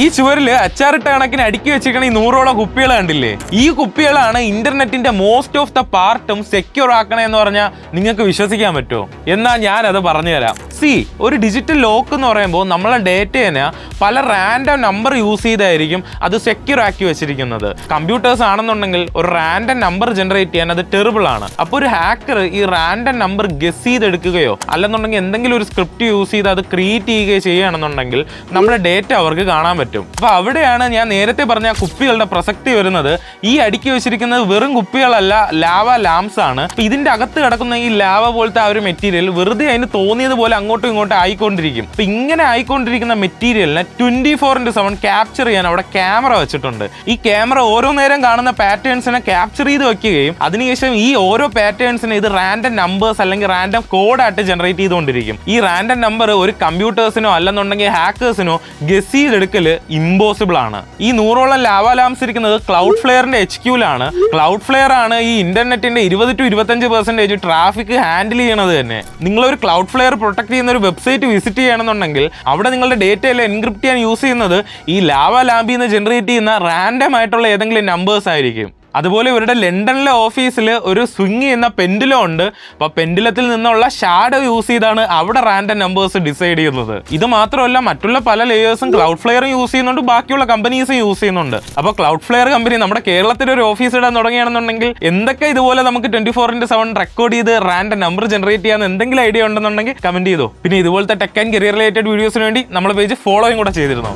ഈ ചുവരിൽ അച്ചാറിട്ട കണക്കിന് അടുക്കി വെച്ചിരിക്കണ ഈ 100ഓളം കുപ്പികൾ കണ്ടില്ലേ? ഈ കുപ്പികളാണ് ഇന്റർനെറ്റിന്റെ മോസ്റ്റ് ഓഫ് ദ പാർട്ടും സെക്യൂർ ആക്കണേ എന്ന് പറഞ്ഞാൽ നിങ്ങൾക്ക് വിശ്വസിക്കാൻ പറ്റുമോ? എന്നാ ഞാൻ അത് പറഞ്ഞുതരാം. ഒരു ഡിജിറ്റൽ ലോക്ക് എന്ന് പറയുമ്പോൾ നമ്മളെ ഡേറ്റേനെ പല റാൻഡം നമ്പർ യൂസ് ചെയ്തായിരിക്കും അത് സെക്യൂർ ആക്കി വെച്ചിരിക്കുന്നത്. കമ്പ്യൂട്ടേഴ്സ് ആണെന്നുണ്ടെങ്കിൽ ഒരു റാൻഡം നമ്പർ ജനറേറ്റ് ചെയ്യാൻ അത് ടെറിബിൾ ആണ്. അപ്പോൾ ഒരു ഹാക്കർ ഈ റാൻഡം നമ്പർ ഗസ് ചെയ്തെടുക്കുകയോ അല്ലെന്നുണ്ടെങ്കിൽ എന്തെങ്കിലും ഒരു സ്ക്രിപ്റ്റ് യൂസ് ചെയ്ത് അത് ക്രിയേറ്റ് ചെയ്യുകയോ ചെയ്യുകയാണെന്നുണ്ടെങ്കിൽ നമ്മുടെ ഡേറ്റ അവർക്ക് കാണാൻ പറ്റും. അപ്പോൾ അവിടെയാണ് ഞാൻ നേരത്തെ പറഞ്ഞ കുപ്പികളുടെ പ്രസക്തി വരുന്നത്. ഈ അടുക്കി വെച്ചിരിക്കുന്നത് വെറും കുപ്പികളല്ല, ലാവ ലാംസ് ആണ്. ഇതിന്റെ അകത്ത് കിടക്കുന്ന ഈ ലാവ പോലത്തെ ആ ഒരു മെറ്റീരിയൽ വെറുതെ അതിന് തോന്നിയതുപോലെ അങ്ങോട്ടും ഇങ്ങോട്ടും ആയിക്കൊണ്ടിരിക്കും. അപ്പൊ ഇങ്ങനെ ആയിക്കൊണ്ടിരിക്കുന്ന മെറ്റീരിയലിനെ 24/7 ക്യാപ്ചർ ചെയ്യാൻ അവിടെ ക്യാമറ വെച്ചിട്ടുണ്ട്. ഈ ക്യാമറ ഓരോ നേരം കാണുന്ന പാറ്റേൺസിനെ ക്യാപ്ചർ ചെയ്ത് വെക്കുകയും അതിനുശേഷം ഈ ഓരോ പാറ്റേൺസിനെ ഇത് റാൻഡം നമ്പേഴ്സ് അല്ലെങ്കിൽ റാൻഡം കോഡായിട്ട് ജനറേറ്റ് ചെയ്തുകൊണ്ടിരിക്കും. ഈ റാൻഡം നമ്പർ ഒരു കമ്പ്യൂട്ടേഴ്സിനോ അല്ലെന്നുണ്ടെങ്കിൽ ഹാക്കേഴ്സിനോ ഗസ് ചെയ്തെടുക്കല് ഇമ്പോസിബിൾ ആണ്. ഈ 100ഓളം ലാവ ലാംസ് ഇരിക്കുന്നത് ക്ലൗഡ് ഫ്ലെയറിന്റെ HQ-ലാണ്. ക്ലൗഡ് ഫ്ലെയർ ആണ് ഈ ഇന്റർനെറ്റിന്റെ 20 to 25% ട്രാഫിക് ഹാൻഡിൽ ചെയ്യണത് തന്നെ. നിങ്ങളൊരു ക്ലൗഡ് ഫ്ലെയർ പ്രൊട്ടക്ട് ചെയ്യുന്ന ഒരു വെബ്സൈറ്റ് വിസിറ്റ് ചെയ്യണമെന്നുണ്ടെങ്കിൽ അവിടെ നിങ്ങളുടെ ഡേറ്റ എല്ലാം എൻക്രിപ്റ്റ് ചെയ്യാൻ യൂസ് ചെയ്യുന്നത് ഈ ലാവ ലാമ്പിൽ നിന്ന് ജനറേറ്റ് ചെയ്യുന്ന റാൻഡം ആയിട്ടുള്ള ഏതെങ്കിലും നമ്പേഴ്സ് ആയിരിക്കും. അതുപോലെ ഇവരുടെ ലണ്ടനിലെ ഓഫീസിൽ ഒരു സ്വിങ് ചെയ്യുന്ന പെൻഡുലം ഉണ്ട്. അപ്പൊ പെൻഡുലത്തിൽ നിന്നുള്ള ഷാഡോ യൂസ് ചെയ്താണ് അവിടെ റാൻഡം നമ്പേഴ്സ് ഡിസൈഡ് ചെയ്യുന്നത്. ഇത് മാത്രമല്ല, മറ്റുള്ള പല ലേയേഴ്സും ക്ലൗഡ് ഫ്ലെയറും യൂസ് ചെയ്യുന്നുണ്ട്, ബാക്കിയുള്ള കമ്പനീസും യൂസ് ചെയ്യുന്നുണ്ട്. അപ്പോൾ ക്ലൗഡ് ഫ്ലെയർ കമ്പനി നമ്മുടെ കേരളത്തിൽ ഒരു ഓഫീസ് ഇടാൻ തുടങ്ങുകയാണെന്നുണ്ടെങ്കിൽ എന്തൊക്കെ ഇതുപോലെ നമുക്ക് 24/7 റെക്കോർഡ് ചെയ്ത് റാൻഡം നമ്പർ ജനറേറ്റ് ചെയ്യാൻ എന്തെങ്കിലും ഐഡിയ ഉണ്ടെന്നുണ്ടെങ്കിൽ കമന്റ് ചെയ്തോ. പിന്നെ ഇതുപോലത്തെ ടെക് ആൻഡ് കരിയർ റിലേറ്റഡ് വീഡിയോസിന് വേണ്ടി നമ്മുടെ പേജ് ഫോളോയും കൂടെ ചെയ്തിരുന്നോ.